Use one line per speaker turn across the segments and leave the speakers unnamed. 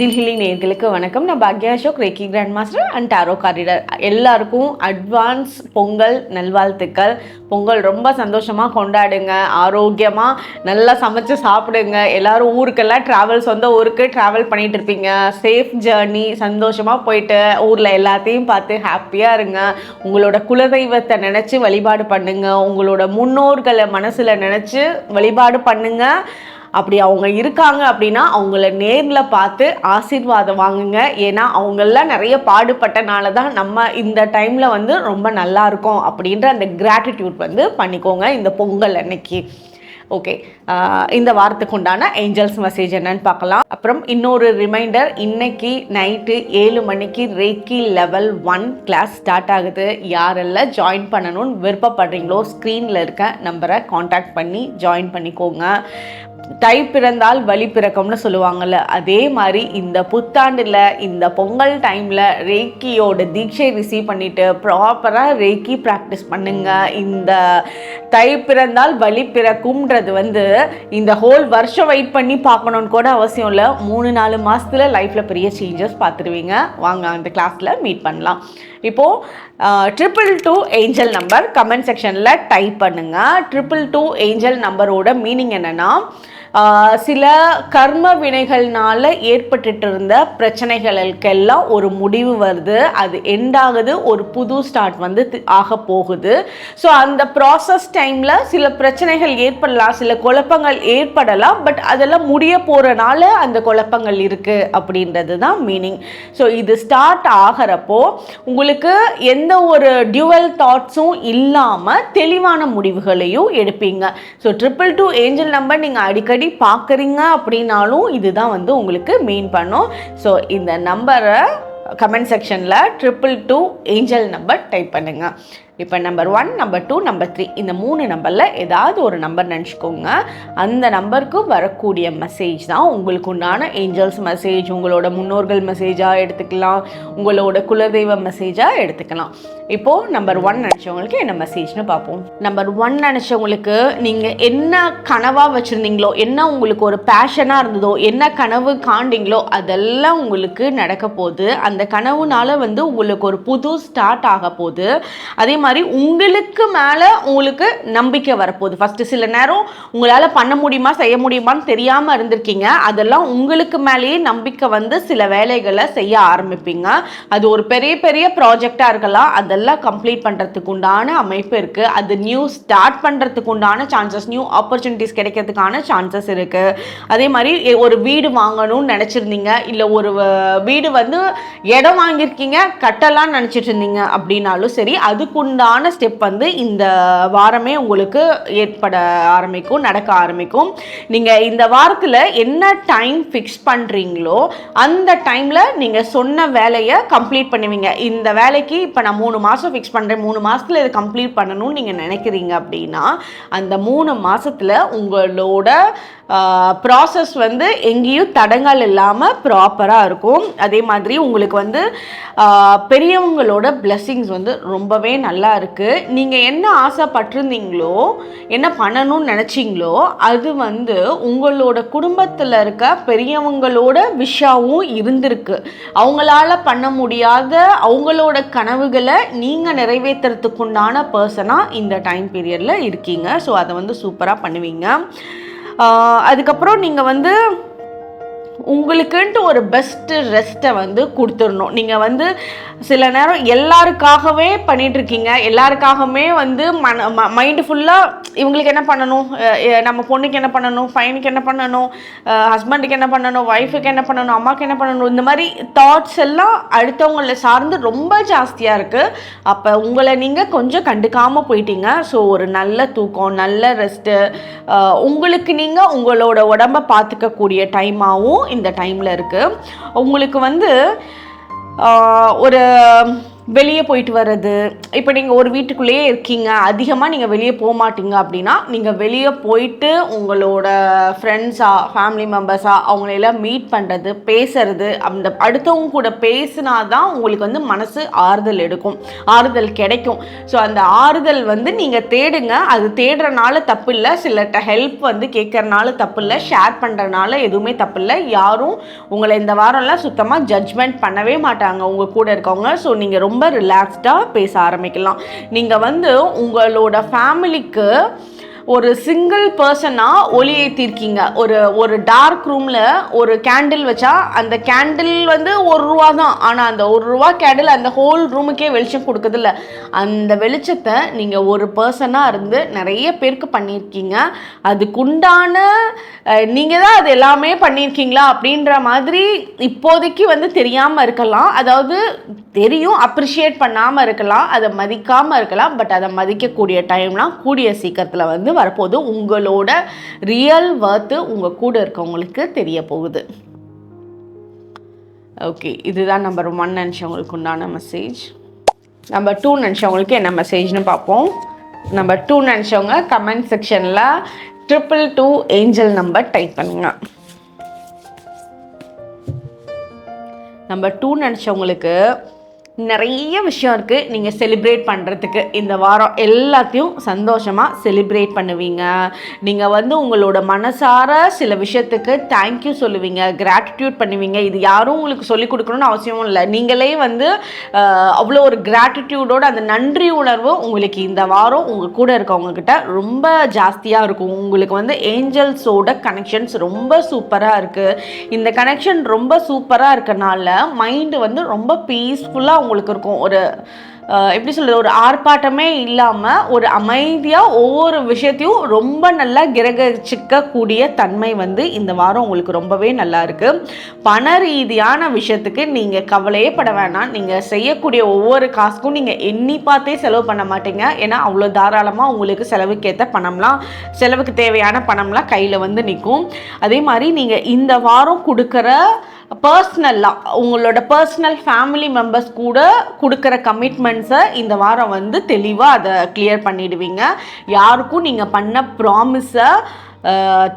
ஜில் ஹீலிங் நேயர்களுக்கு வணக்கம். நான் பாக்யா Ashok, reiki grand master and tarot கார்டிடர். எல்லாருக்கும் அட்வான்ஸ் பொங்கல் நல்வாழ்த்துக்கள். பொங்கல் ரொம்ப சந்தோஷமாக கொண்டாடுங்க, ஆரோக்கியமாக நல்லா சமைச்சு சாப்பிடுங்க. எல்லோரும் ஊருக்கெல்லாம் ட்ராவல், சொந்த ஊருக்கு ட்ராவல் பண்ணிகிட்டு இருப்பீங்க. சேஃப் ஜேர்னி, சந்தோஷமாக போயிட்டு ஊரில் எல்லாத்தையும் பார்த்து ஹாப்பியாக இருங்க. உங்களோட குலதெய்வத்தை நினச்சி வழிபாடு பண்ணுங்க. உங்களோட முன்னோர்களை மனசில் நினச்சி வழிபாடு பண்ணுங்க. அப்படி அவங்க இருக்காங்க அப்படின்னா அவங்கள நேரில் பார்த்து ஆசீர்வாதம் வாங்குங்க. ஏன்னா அவங்கெல்லாம் நிறைய பாடுபட்டனால தான் நம்ம இந்த டைமில் வந்து ரொம்ப நல்லா இருக்கோம் அப்படின்ற அந்த கிராட்டிடியூட் வந்து பண்ணிக்கோங்க இந்த பொங்கல் அன்னைக்கு. ஓகே, இந்த வாரத்துக்கு உண்டான ஏஞ்சல்ஸ் மெசேஜ் என்னன்னு பார்க்கலாம். அப்புறம் இன்னொரு ரிமைண்டர், இன்னைக்கு நைட்டு 7 மணிக்கு ரேக்கி லெவல் 1 கிளாஸ் ஸ்டார்ட் ஆகுது. யாரெல்லாம் ஜாயின் பண்ணணும்னு விருப்பப்படுறீங்களோ ஸ்க்ரீனில் இருக்க நம்பரை காண்டாக்ட் பண்ணி ஜாயின் பண்ணிக்கோங்க. தை பிறந்தால் வழி பிறக்கும்னு சொல்லுவாங்கள்ல, அதே மாதிரி இந்த புத்தாண்டில் இந்த பொங்கல் டைமில் ரேக்கியோட தீட்சை ரிசீவ் பண்ணிவிட்டு ப்ராப்பராக ரேக்கி ப்ராக்டிஸ் பண்ணுங்க. இந்த தை பிறந்தால் வழி பிறக்கும்ன்றது வந்து இந்த ஹோல் வருஷம் வெயிட் பண்ணி பார்க்கணுன்னு கூட அவசியம் இல்லை. 3-4 மாதத்தில் லைஃப்பில் பெரிய சேஞ்சஸ் பார்த்துருவீங்க. வாங்க அந்த கிளாஸில் மீட் பண்ணலாம். இப்போது 222 ஏஞ்சல் நம்பர் கமெண்ட் செக்ஷனில் டைப் பண்ணுங்கள். 222 ஏஞ்சல் நம்பரோட மீனிங் என்னென்னா, சில கர்ம வினைகள்னால ஏற்பட்டுட்டு இருந்த பிரச்சனைகளுக்கெல்லாம் ஒரு முடிவு வருது, அது எண்டாகுது, ஒரு புது ஸ்டார்ட் வந்து ஆக போகுது. ஸோ அந்த ப்ராசஸ் டைமில் சில பிரச்சனைகள் ஏற்படலாம், சில குழப்பங்கள் ஏற்படலாம், பட் அதெல்லாம் முடிய போகிறனால அந்த குழப்பங்கள் இருக்குது அப்படின்றது தான் மீனிங். ஸோ இது ஸ்டார்ட் ஆகிறப்போ உங்களுக்கு எந்த ஒரு டியூவல் தாட்ஸும் இல்லாமல் தெளிவான முடிவுகளையும் எடுப்பீங்க. ஸோ 222 ஏஞ்சல் நம்பர் நீங்கள் அடிக்கடி பார்க்குறீங்க அப்படின்னாலும் இதுதான் வந்து உங்களுக்கு மீன் பண்ணும். ஸோ இந்த நம்பரை கமெண்ட் செக்ஷனில் 222 ஏஞ்சல் நம்பர் டைப் பண்ணுங்கள். இப்போ நம்பர் 1, நம்பர் 2, நம்பர் 3 இந்த 3 நம்பரில் ஏதாவது ஒரு நம்பர் நினச்சிக்கோங்க. அந்த நம்பருக்கு வரக்கூடிய மெசேஜ் தான் உங்களுக்கு உண்டான ஏஞ்சல்ஸ் மெசேஜ். உங்களோட முன்னோர்கள் மெசேஜாக எடுத்துக்கலாம், உங்களோட குலதெய்வ மெசேஜாக எடுத்துக்கலாம். இப்போது நம்பர் 1 நினச்சவங்களுக்கு என்ன மெசேஜ்னு பார்ப்போம். நம்பர் 1 நினச்சவங்களுக்கு நீங்கள் என்ன கனவாக வச்சுருந்தீங்களோ, என்ன உங்களுக்கு ஒரு பேஷனாக இருந்ததோ, என்ன கனவு காண்டிங்களோ அதெல்லாம் உங்களுக்கு நடக்க போகுது. அந்த கனவுனால வந்து உங்களுக்கு ஒரு புது ஸ்டார்ட் ஆக போகுது. அதே மாதிரி உங்களுக்கு மேலே உங்களுக்கு நம்பிக்கை வரப்போகுது. ஃபஸ்ட்டு சில நேரம் உங்களால் பண்ண முடியுமா செய்ய முடியுமான்னு தெரியாமல் இருந்திருக்கீங்க. அதெல்லாம் உங்களுக்கு மேலேயே நம்பிக்கை வந்து சில வேலைகளை செய்ய ஆரம்பிப்பீங்க. அது ஒரு பெரிய பெரிய ப்ராஜெக்டாக இருக்கலாம், அதெல்லாம் கம்ப்ளீட் பண்ணுறதுக்கு உண்டான அமைப்பு இருக்குது. அது நியூ ஸ்டார்ட் பண்ணுறதுக்கு உண்டான சான்சஸ், நியூ ஆப்பர்ச்சுனிட்டிஸ் கிடைக்கிறதுக்கான சான்சஸ் இருக்குது. அதே மாதிரி ஒரு வீடு வாங்கணும்னு நினச்சிருந்தீங்க, இல்லை ஒரு வீடு வந்து இடம் வாங்கியிருக்கீங்க, கட்டலான்னு நினச்சிட்டு இருந்தீங்க அப்படின்னாலும் சரி, அதுக்குண்டான ஸ்டெப் வந்து இந்த வாரமே உங்களுக்கு ஏற்பட ஆரம்பிக்கும், நடக்க ஆரம்பிக்கும். நீங்கள் இந்த வாரத்தில் என்ன டைம் ஃபிக்ஸ் பண்ணுறீங்களோ அந்த டைமில் நீங்கள் சொன்ன வேலையை கம்ப்ளீட் பண்ணுவீங்க. இந்த வேலைக்கு இப்போ நான் 3 மாதம் ஃபிக்ஸ் பண்ணுறேன், 3 மாதத்தில் இதை கம்ப்ளீட் பண்ணணும்னு நீங்கள் நினைக்கிறீங்க அப்படின்னா அந்த 3 மாதத்தில் உங்களோட ப்ராசஸ் வந்து எங்கேயும் தடங்கள் இல்லாமல் ப்ராப்பராக இருக்கும். அதே மாதிரி உங்களுக்கு வந்து பெரியவங்களோட பிளெஸ்ஸிங்ஸ் வந்து ரொம்பவே நல்லா இருக்குது. நீங்கள் என்ன ஆசைப்பட்டிருந்தீங்களோ, என்ன பண்ணணும்னு நினச்சிங்களோ அது வந்து உங்களோட குடும்பத்தில் இருக்க பெரியவங்களோட விஷாவும் இருந்திருக்கு. அவங்களால பண்ண முடியாத அவங்களோட கனவுகளை நீங்கள் நிறைவேற்றுறதுக்குண்டான பர்சனாக இந்த டைம் பீரியடில் இருக்கீங்க. ஸோ அதை வந்து சூப்பராக பண்ணுவீங்க. அதுக்கப்புறம் நீங்கள் வந்து உங்களுக்குன்ட்டு ஒரு பெஸ்ட்டு ரெஸ்ட்டை வந்து கொடுத்துடணும். நீங்கள் வந்து சில நேரம் எல்லாருக்காகவே பண்ணிகிட்ருக்கீங்க, எல்லாருக்காகவே வந்து மைண்டு ஃபுல்லாக இவங்களுக்கு என்ன பண்ணணும், நம்ம பொண்ணுக்கு என்ன பண்ணணும், பையனுக்கு என்ன பண்ணணும், ஹஸ்பண்டுக்கு என்ன பண்ணணும், ஒய்ஃபுக்கு என்ன பண்ணணும், அம்மாவுக்கு என்ன பண்ணணும், இந்த மாதிரி தாட்ஸ் எல்லாம் அடுத்தவங்களை சார்ந்து ரொம்ப ஜாஸ்தியாக இருக்குது. அப்போ உங்களை நீங்கள் கொஞ்சம் கண்டுக்காமல் போயிட்டீங்க. ஸோ ஒரு நல்ல தூக்கம், நல்ல ரெஸ்ட்டு, உங்களுக்கு நீங்கள் உங்களோட உடம்பை பார்த்துக்கக்கூடிய டைமாகவும் இந்த டைமில் இருக்குது. உங்களுக்கு வந்து ஒரு வெளியே போயிட்டு வர்றது. இப்போ நீங்கள் ஒரு வீட்டுக்குள்ளேயே இருக்கீங்க, அதிகமாக நீங்கள் வெளியே போக மாட்டீங்க அப்படின்னா, நீங்கள் வெளியே போயிட்டு உங்களோட ஃப்ரெண்ட்ஸா ஃபேமிலி மெம்பர்ஸா அவங்களெல்லாம் மீட் பண்ணுறது, பேசுறது, அந்த அடுத்தவங்க கூட பேசினா தான் உங்களுக்கு வந்து மனசு ஆறுதல் எடுக்கும், ஆறுதல் கிடைக்கும். ஸோ அந்த ஆறுதல் வந்து நீங்கள் தேடுங்க. அது தேடுறனால தப்பு இல்லை, சிலர்கிட்ட ஹெல்ப் வந்து கேட்கறனால தப்பு இல்லை, ஷேர் பண்ணுறனால எதுவுமே தப்பு இல்லை. யாரும் உங்களை இந்த வாரம்லாம் சுத்தமாக ஜட்ஜ்மெண்ட் பண்ணவே மாட்டாங்க உங்கள் கூட இருக்கவங்க. ஸோ நீங்கள் ரொம்ப ரிலாக்ஸ்டாக பேச ஆரம்பிக்கலாம். நீங்கள் வந்து உங்களோட ஃபேமிலிக்கு ஒரு சிங்கிள் பர்சனாக ஒளி ஏற்றிருக்கீங்க. ஒரு டார்க் ரூமில் ஒரு கேண்டில் வச்சா அந்த கேண்டில் வந்து ₹1 தான். ஆனால் அந்த ₹1 கேண்டில் அந்த ஹோல் ரூமுக்கே வெளிச்சம் கொடுக்குதில்ல. அந்த வெளிச்சத்தை நீங்கள் ஒரு பர்சனாக இருந்து நிறைய பேருக்கு பண்ணியிருக்கீங்க. அதுக்குண்டான நீங்கள் தான் அது எல்லாமே பண்ணியிருக்கீங்களா அப்படின்ற மாதிரி இப்போதைக்கு வந்து தெரியாமல் இருக்கலாம். அதாவது தெரியும், அப்ரிஷியேட் பண்ணாமல் இருக்கலாம், அதை மதிக்காமல் இருக்கலாம். பட் அதை மதிக்கக்கூடிய டைம்லாம் கூடிய சீக்கிரத்தில் வந்து வரப்போகுது. உங்களோட ரியல் வர்த்து உங்கள் கூட இருக்கவங்களுக்கு தெரிய போகுது. ஓகே, இதுதான் நம்பர் 1 நினச்சவங்களுக்கு உண்டான மெசேஜ். நம்பர் 2 நினச்சவங்களுக்கு என்ன மெசேஜ்னு பார்ப்போம். நம்பர் 2 நினச்சவங்க கமெண்ட் செக்ஷனில் 222 ஏஞ்சல் நம்பர் டைப் பண்ணுங்க. நம்பர் 2 நினச்சவங்களுக்கு நிறைய விஷயம் இருக்குது நீங்கள் செலிப்ரேட் பண்ணுறதுக்கு. இந்த வாரம் எல்லாத்தையும் சந்தோஷமாக செலிப்ரேட் பண்ணுவீங்க. நீங்கள் வந்து உங்களோட மனசார சில விஷயத்துக்கு தேங்க்யூ சொல்லுவீங்க, கிராட்டிடியூட் பண்ணுவீங்க. இது யாரும் உங்களுக்கு சொல்லிக் கொடுக்கணும்னு அவசியமும் இல்லை. நீங்களே வந்து அவ்வளோ ஒரு கிராட்டிடியூடோட அந்த நன்றி உணர்வு உங்களுக்கு இந்த வாரம் உங்கள் கூட இருக்கவங்கக்கிட்ட ரொம்ப ஜாஸ்தியாக இருக்கும். உங்களுக்கு வந்து ஏஞ்சல்ஸோட கனெக்ஷன்ஸ் ரொம்ப சூப்பராக இருக்குது. இந்த கனெக்ஷன் ரொம்ப சூப்பராக இருக்கனால மைண்டு வந்து ரொம்ப பீஸ்ஃபுல்லாக உங்களுக்கு இருக்கும். ஒரு எப்படி சொல்கிறது, ஒரு ஆர்ப்பாட்டமே இல்லாமல் ஒரு அமைதியாக ஒவ்வொரு விஷயத்தையும் ரொம்ப நல்லா கிரகிச்சிக்கக்கூடிய தன்மை வந்து இந்த வாரம் உங்களுக்கு ரொம்பவே நல்லா இருக்குது. பண ரீதியான விஷயத்துக்கு நீங்கள் கவலையே பட வேணாம். நீங்கள் செய்யக்கூடிய ஒவ்வொரு காசுக்கும் நீங்கள் எண்ணி பார்த்தே செலவு பண்ண மாட்டீங்க. ஏன்னா அவ்வளோ தாராளமாக உங்களுக்கு செலவுக்கேற்ற பணம்லாம், செலவுக்கு தேவையான பணம்லாம் கையில் வந்து நிற்கும். அதே மாதிரி நீங்கள் இந்த வாரம் கொடுக்குற பர்சனலாக உங்களோட பர்சனல் ஃபேமிலி மெம்பர்ஸ் கூட கொடுக்குற கமிட்மெண்ட்ஸை இந்த வாரம் வந்து தெளிவாக அதை கிளியர் பண்ணிடுவீங்க. யாருக்கும் நீங்கள் பண்ண ப்ராமிஸை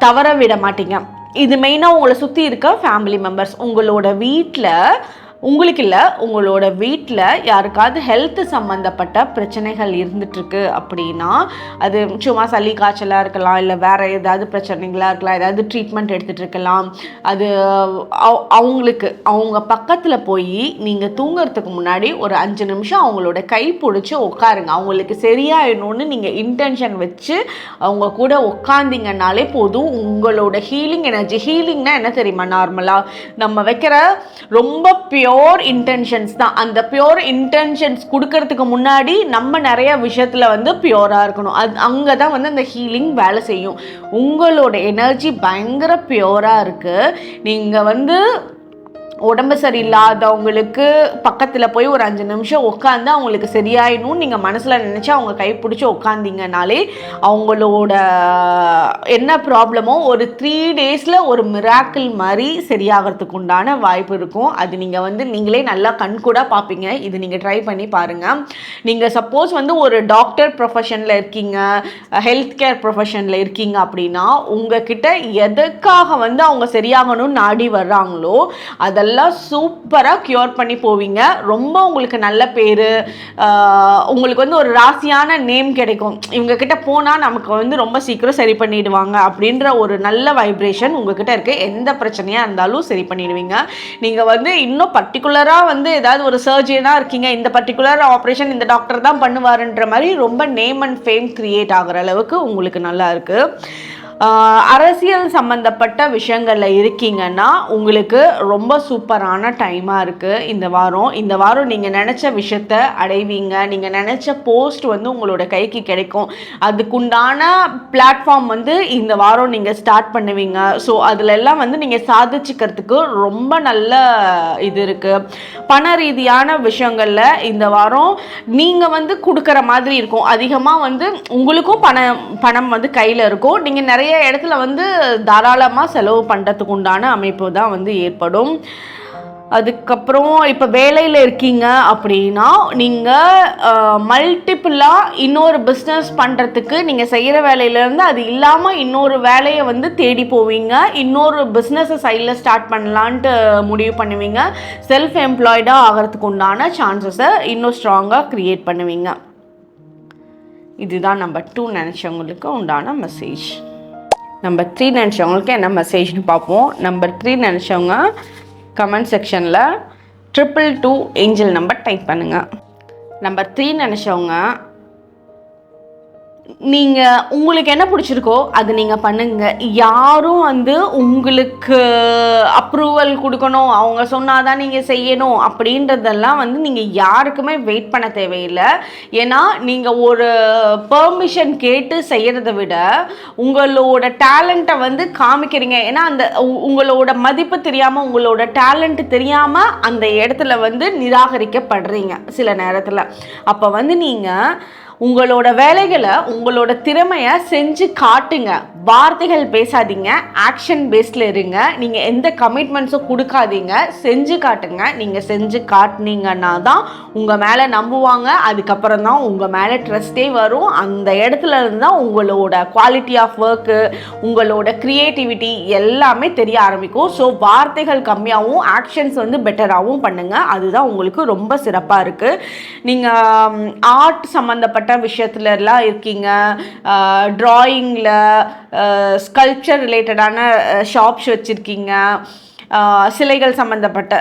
தவற விட மாட்டீங்க. இது மெயினாக உங்களை சுற்றி இருக்க ஃபேமிலி மெம்பர்ஸ். உங்களோட வீட்டில் உங்களுக்கு இல்லை, உங்களோட வீட்டில் யாருக்காவது ஹெல்த்து சம்மந்தப்பட்ட பிரச்சனைகள் இருந்துகிட்ருக்கு அப்படின்னா, அது சும்மா சளி காய்ச்சலாக இருக்கலாம், இல்லை வேறு ஏதாவது பிரச்சனைகளாக இருக்கலாம், ஏதாவது ட்ரீட்மெண்ட் எடுத்துகிட்டு இருக்கலாம். அது அவங்களுக்கு அவங்க பக்கத்தில் போய் நீங்கள் தூங்குறதுக்கு முன்னாடி ஒரு 5 நிமிஷம் அவங்களோட கை பிடிச்சி உட்காருங்க. அவங்களுக்கு சரியாயிடணும்னு நீங்கள் இன்டென்ஷன் வச்சு அவங்க கூட உட்காந்திங்கனாலே போதும். உங்களோட ஹீலிங் எனர்ஜி, ஹீலிங்னா என்ன தெரியுமா, நார்மலாக நம்ம வைக்கிற ரொம்ப பியோர் இன்டென்ஷன்ஸ் தான். அந்த பியோர் இன்டென்ஷன்ஸ் கொடுக்கறதுக்கு முன்னாடி நம்ம நிறைய விஷயத்தில் வந்து பியோராக இருக்கணும். அங்கே தான் வந்து அந்த ஹீலிங் வேலை செய்யும். உங்களோட எனர்ஜி பயங்கர பியோராக இருக்குது. நீங்கள் வந்து உடம்பு சரியில்லாதவங்களுக்கு பக்கத்தில் போய் ஒரு 5 நிமிஷம் உட்காந்து அவங்களுக்கு சரியாயிடணும் நீங்கள் மனசில் நினச்சி அவங்க கைப்பிடிச்சி உட்காந்திங்கனாலே அவங்களோட என்ன ப்ராப்ளமோ ஒரு 3 டேஸில் ஒரு மிராக்கிள் மாதிரி சரியாகிறதுக்கு உண்டான வாய்ப்பு இருக்கும். அது நீங்கள் வந்து நீங்களே நல்லா கண்கூடாக பார்ப்பீங்க. இது நீங்கள் ட்ரை பண்ணி பாருங்கள். நீங்கள் சப்போஸ் வந்து ஒரு டாக்டர் ப்ரொஃபஷனில் இருக்கீங்க, ஹெல்த் கேர் ப்ரொஃபஷனில் இருக்கீங்க அப்படின்னா உங்ககிட்ட எதுக்காக வந்து அவங்க சரியாகணும்னு நாடி வர்றாங்களோ அதெல்லாம் சூப்பராக க்யூர் பண்ணி போவீங்க. ரொம்ப உங்களுக்கு நல்ல பேர், உங்களுக்கு வந்து ஒரு ராசியான நேம் கிடைக்கும். இவங்கக்கிட்ட போனால் நமக்கு வந்து ரொம்ப சீக்கிரம் சரி பண்ணிடுவாங்க அப்படின்ற ஒரு நல்ல வைப்ரேஷன் உங்ககிட்ட இருக்குது. எந்த பிரச்சனையாக இருந்தாலும் சரி பண்ணிடுவீங்க. நீங்கள் வந்து இன்னும் பர்டிகுலராக வந்து ஏதாவது ஒரு சர்ஜனாக இருக்கீங்க, இந்த பர்டிகுலர் ஆப்ரேஷன் இந்த டாக்டர் தான் பண்ணுவாருன்ற மாதிரி ரொம்ப நேம் அண்ட் ஃபேம் கிரியேட் ஆகிற அளவுக்கு உங்களுக்கு நல்லா இருக்குது. அரசியல் சம்மந்தப்பட்ட விஷயங்களில் இருக்கீங்கன்னா உங்களுக்கு ரொம்ப சூப்பரான டைமாக இருக்குது இந்த வாரம். இந்த வாரம் நீங்கள் நினச்ச விஷயத்த அடைவீங்க. நீங்கள் நினச்ச போஸ்ட் வந்து உங்களோட கைக்கு கிடைக்கும். அதுக்குண்டான பிளாட்ஃபார்ம் வந்து இந்த வாரம் நீங்கள் ஸ்டார்ட் பண்ணுவீங்க. ஸோ அதிலெல்லாம் வந்து நீங்கள் சாதிச்சுக்கிறதுக்கு ரொம்ப நல்ல இது இருக்குது. பண ரீதியான விஷயங்களில் இந்த வாரம் நீங்கள் வந்து கொடுக்குற மாதிரி இருக்கும். அதிகமாக வந்து உங்களுக்கும் பணம் வந்து கையில் இருக்கும். நீங்கள் நிறைய இடத்துல வந்து தாராளமாக செலவு பண்ணுறதுக்கு உண்டான அமைப்பு தான் வந்து ஏற்படும். அதுக்கப்புறம் இப்போ வேலையில் இருக்கீங்க அப்படின்னா நீங்கள் மல்டிப்புளாக இன்னொரு பிஸ்னஸ் பண்ணுறதுக்கு நீங்கள் செய்கிற வேலையிலேருந்து அது இல்லாமல் இன்னொரு வேலையை வந்து தேடி போவீங்க. இன்னொரு பிஸ்னஸை சைடில் ஸ்டார்ட் பண்ணலான்ட்டு முடிவு பண்ணுவீங்க. செல்ஃப் எம்ப்ளாய்டாக ஆகிறதுக்கு உண்டான சான்சஸை இன்னும் ஸ்ட்ராங்காக க்ரியேட் பண்ணுவீங்க. இதுதான் நம்பர் 2 நினச்சவங்களுக்கு உண்டான மெசேஜ். நம்பர் 3 நினச்சவங்களுக்கு என்ன மெசேஜ்னு பார்ப்போம். நம்பர் 3 நினச்சவங்க கமெண்ட் செக்ஷனில் 222 ஏஞ்சல் நம்பர் டைப் பண்ணுங்கள். நம்பர் 3 நினச்சவங்க நீங்கள் உங்களுக்கு என்ன பிடிச்சிருக்கோ அது நீங்கள் பண்ணுங்கள். யாரும் வந்து உங்களுக்கு அப்ரூவல் கொடுக்கணும், அவங்க சொன்னாதான் நீங்கள் செய்யணும் அப்படின்றதெல்லாம் வந்து நீங்கள் யாருக்குமே வெயிட் பண்ண தேவையில்லை. ஏன்னா நீங்கள் ஒரு பெர்மிஷன் கேட்டு செய்கிறத விட உங்களோட டேலண்ட்டை வந்து காமிக்கிறீங்க. ஏன்னா அந்த உங்களோட மதிப்பு தெரியாமல், உங்களோட டேலண்ட் தெரியாமல் அந்த இடத்துல வந்து நிராகரிக்கப்படுறீங்க சில நேரத்தில். அப்போ வந்து நீங்கள் உங்களோட வேலைகளை, உங்களோட திறமையை செஞ்சு காட்டுங்க. வார்த்தைகள் பேசாதீங்க, ஆக்ஷன் பேஸில் இருங்க. நீங்கள் எந்த கமிட்மெண்ட்ஸும் கொடுக்காதீங்க, செஞ்சு காட்டுங்க. நீங்கள் செஞ்சு காட்டினீங்கன்னா தான் உங்கள் மேலே நம்புவாங்க. அதுக்கப்புறம் தான் உங்கள் மேலே ட்ரஸ்ட்டே வரும். அந்த இடத்துல இருந்து தான் உங்களோட குவாலிட்டி ஆஃப் ஒர்க்கு, உங்களோட க்ரியேட்டிவிட்டி எல்லாமே தெரிய ஆரம்பிக்கும். ஸோ வார்த்தைகள் கம்மியாகவும் ஆக்ஷன்ஸ் வந்து பெட்டராகவும் பண்ணுங்கள். அதுதான் உங்களுக்கு ரொம்ப சிறப்பாக இருக்குது. நீங்கள் ஆர்ட் சம்மந்தப்பட்ட விஷயத்துலலாம் இருக்கீங்க, ட்ராயிங்கில், ஸ்கல்ப்சர் ரிலேட்டடான ஷாப்ஸ் வச்சுருக்கீங்க, சிலைகள் சம்மந்தப்பட்ட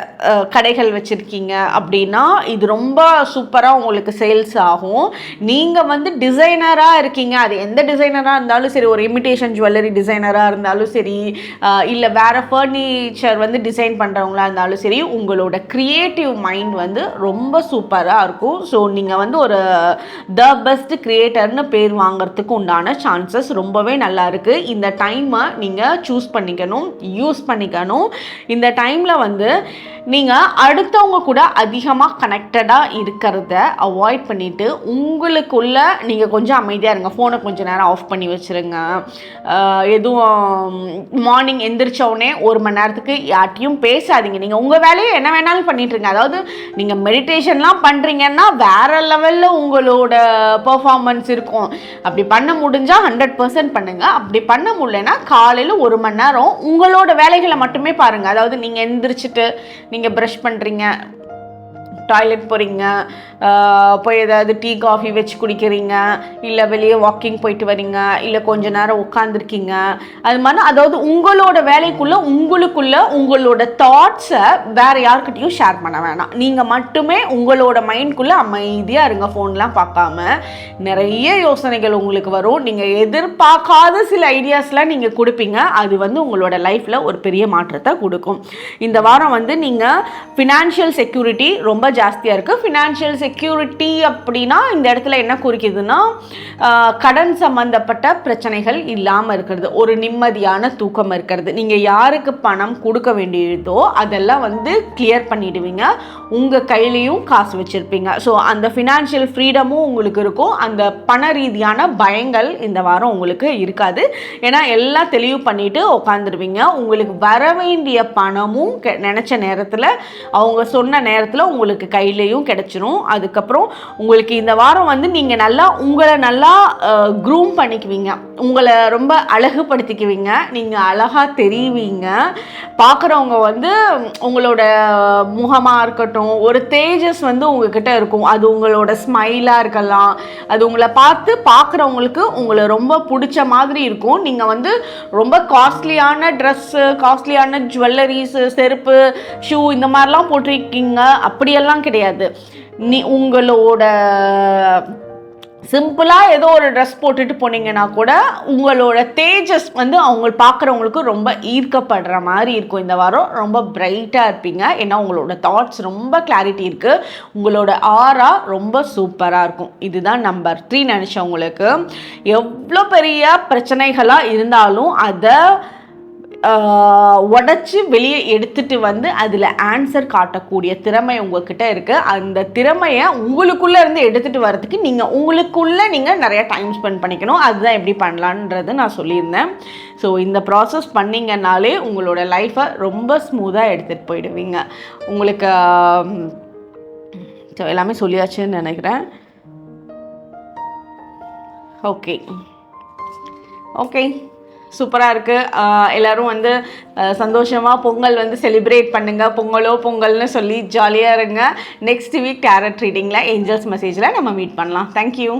கடைகள் வச்சுருக்கீங்க அப்படின்னா இது ரொம்ப சூப்பராக உங்களுக்கு சேல்ஸ் ஆகும். நீங்கள் வந்து டிசைனராக இருக்கீங்க, அது எந்த டிசைனராக இருந்தாலும் சரி, ஒரு இமிட்டேஷன் ஜுவல்லரி டிசைனராக இருந்தாலும் சரி, இல்லை வேறு ஃபர்னிச்சர் வந்து டிசைன் பண்ணுறவங்களா இருந்தாலும் சரி, உங்களோட க்ரியேட்டிவ் மைண்ட் வந்து ரொம்ப சூப்பராக இருக்கும். ஸோ நீங்கள் வந்து ஒரு த பெஸ்ட் கிரியேட்டர்னு பேர் வாங்கிறதுக்கு உண்டான சான்சஸ் ரொம்பவே நல்லா இருக்குது. இந்த டைமை நீங்கள் சூஸ் பண்ணிக்கணும், யூஸ் பண்ணிக்கணும். இந்த டைமில் வந்து நீங்கள் அடுத்தவங்க கூட அதிகமாக கனெக்டடாக இருக்கிறத அவாய்ட் பண்ணிவிட்டு உங்களுக்குள்ள நீங்கள் கொஞ்சம் அமைதியாக இருங்க. ஃபோனை கொஞ்சம் நேரம் ஆஃப் பண்ணி வச்சுருங்க. எதுவும் மார்னிங் எந்திரிச்சோடனே 1 மணி நேரத்துக்கு யார்ட்டையும் பேசாதீங்க. நீங்கள் உங்கள் வேலையை என்ன வேணாலும் பண்ணிட்டுருங்க. அதாவது நீங்கள் மெடிடேஷன்லாம் பண்ணுறீங்கன்னா வேறு லெவலில் உங்களோட பர்ஃபார்மன்ஸ் இருக்கும். அப்படி பண்ண முடிஞ்சால் 100% பண்ணுங்கள். அப்படி பண்ண முடியலன்னா காலையில் 1 மணி நேரம் உங்களோட வேலைகளை மட்டுமே பாருங்கள். அதாவது நீங்கள் எந்திரிச்சிட்டு நீங்கள் ப்ரஷ் பண்ணுறீங்க, டாய்லெட் போகிறீங்க, போய் ஏதாவது டீ காஃபி வச்சு குடிக்கிறீங்க, இல்லை வெளியே வாக்கிங் போயிட்டு வரீங்க, இல்லை கொஞ்ச நேரம் உட்காந்துருக்கீங்க, அது மாதிரி அதாவது உங்களோட வேலைக்குள்ளே உங்களோட தாட்ஸை வேறு யார்கிட்டையும் ஷேர் பண்ண வேணாம். நீங்கள் மட்டுமே உங்களோட மைண்ட்குள்ளே அமைதியாக இருங்க. ஃபோன்லாம் பார்க்காம. நிறைய யோசனைகள் உங்களுக்கு வரும். நீங்கள் எதிர்பார்க்காத சில ஐடியாஸ்லாம் நீங்கள் கொடுப்பீங்க. அது வந்து உங்களோட லைஃப்பில் ஒரு பெரிய மாற்றத்தை கொடுக்கும். இந்த வாரம் வந்து நீங்கள் ஃபினான்ஷியல் செக்யூரிட்டி ரொம்ப ஜாஸ்தியாக இருக்குது. ஃபினான்ஷியல் செக்யூரிட்டி அப்படின்னா இந்த இடத்துல என்ன குறிக்குதுன்னா கடன் சம்பந்தப்பட்ட பிரச்சனைகள் இல்லாமல் இருக்கிறது, ஒரு நிம்மதியான தூக்கம் இருக்கிறது. நீங்கள் யாருக்கு பணம் கொடுக்க வேண்டியதோ அதெல்லாம் வந்து கிளியர் பண்ணிடுவீங்க. உங்கள் கையிலையும் காசு வச்சுருப்பீங்க. ஸோ அந்த ஃபினான்ஷியல் ஃப்ரீடமும் உங்களுக்கு இருக்கும். அந்த பண ரீதியான பயங்கள் இந்த வாரம் உங்களுக்கு இருக்காது. ஏன்னா எல்லாம் தெளிவு பண்ணிவிட்டு உட்காந்துருவீங்க. உங்களுக்கு வர வேண்டிய பணமும் நினச்ச நேரத்தில், அவங்க சொன்ன நேரத்தில் உங்களுக்கு கையிலையும் கிடைச்சிரும். அதுக்கப்புறம் உங்களுக்கு இந்த வாரம் வந்து நீங்கள் உங்களை நல்லா க்ரூம் பண்ணிக்குவீங்க, உங்களை ரொம்ப அழகுபடுத்திக்குவீங்க, நீங்கள் அழகாக தெரிவிங்க. பார்க்குறவங்க வந்து உங்களோட முகமாக இருக்கட்டும், ஒரு தேஜஸ் வந்து உங்ககிட்ட இருக்கும். அது உங்களோட ஸ்மைலாக இருக்கலாம். அது உங்களை பார்க்குறவங்களுக்கு உங்களை ரொம்ப பிடிச்ச மாதிரி இருக்கும். நீங்கள் வந்து ரொம்ப காஸ்ட்லியான ட்ரெஸ்ஸு, காஸ்ட்லியான ஜுவல்லரிஸு, செருப்பு, ஷூ இந்த மாதிரிலாம் போட்டிருக்கீங்க அப்படியெல்லாம் கிடையாது. உங்களோட சிம்பிளாக ஏதோ ஒரு ட்ரெஸ் போட்டுட்டு போனீங்கன்னா கூட உங்களோட தேஜஸ் வந்து அவங்க பார்க்குறவங்களுக்கு ரொம்ப ஈர்க்கப்படுற மாதிரி இருக்கும். இந்த வாரம் ரொம்ப பிரைட்டாக இருப்பீங்க. ஏன்னா உங்களோட தாட்ஸ் ரொம்ப கிளாரிட்டி இருக்குது. உங்களோட ஆரா ரொம்ப சூப்பராக இருக்கும். இதுதான் நம்பர் 3 நினச்சவங்களுக்கு. எவ்வளோ பெரிய பிரச்சனைகளாக இருந்தாலும் அதை உடச்சி வெளியே எடுத்துகிட்டு வந்து அதில் ஆன்சர் காட்டக்கூடிய திறமை உங்கள்கிட்ட இருக்குது. அந்த திறமையை உங்களுக்குள்ளே இருந்து எடுத்துகிட்டு வரதுக்கு உங்களுக்குள்ளே நீங்கள் நிறையா டைம் ஸ்பெண்ட் பண்ணிக்கணும். அதுதான் எப்படி பண்ணலான்றது நான் சொல்லியிருந்தேன். ஸோ இந்த ப்ராசஸ் பண்ணிங்கனாலே உங்களோட லைஃப்பை ரொம்ப ஸ்மூத்தாக எடுத்துகிட்டு போயிடுவீங்க. உங்களுக்கு ஸோ எல்லாமே சொல்லியாச்சுன்னு நினைக்கிறேன். ஓகே சூப்பராக இருக்குது. எல்லோரும் வந்து சந்தோஷமாக பொங்கல் வந்து செலிப்ரேட் பண்ணுங்கள். பொங்கல்னு சொல்லி ஜாலியாக இருங்க. நெக்ஸ்ட் வீக் டேரட் ரீடிங்கில் ஏஞ்சல்ஸ் மெசேஜில் நம்ம மீட் பண்ணலாம். தேங்க்யூ.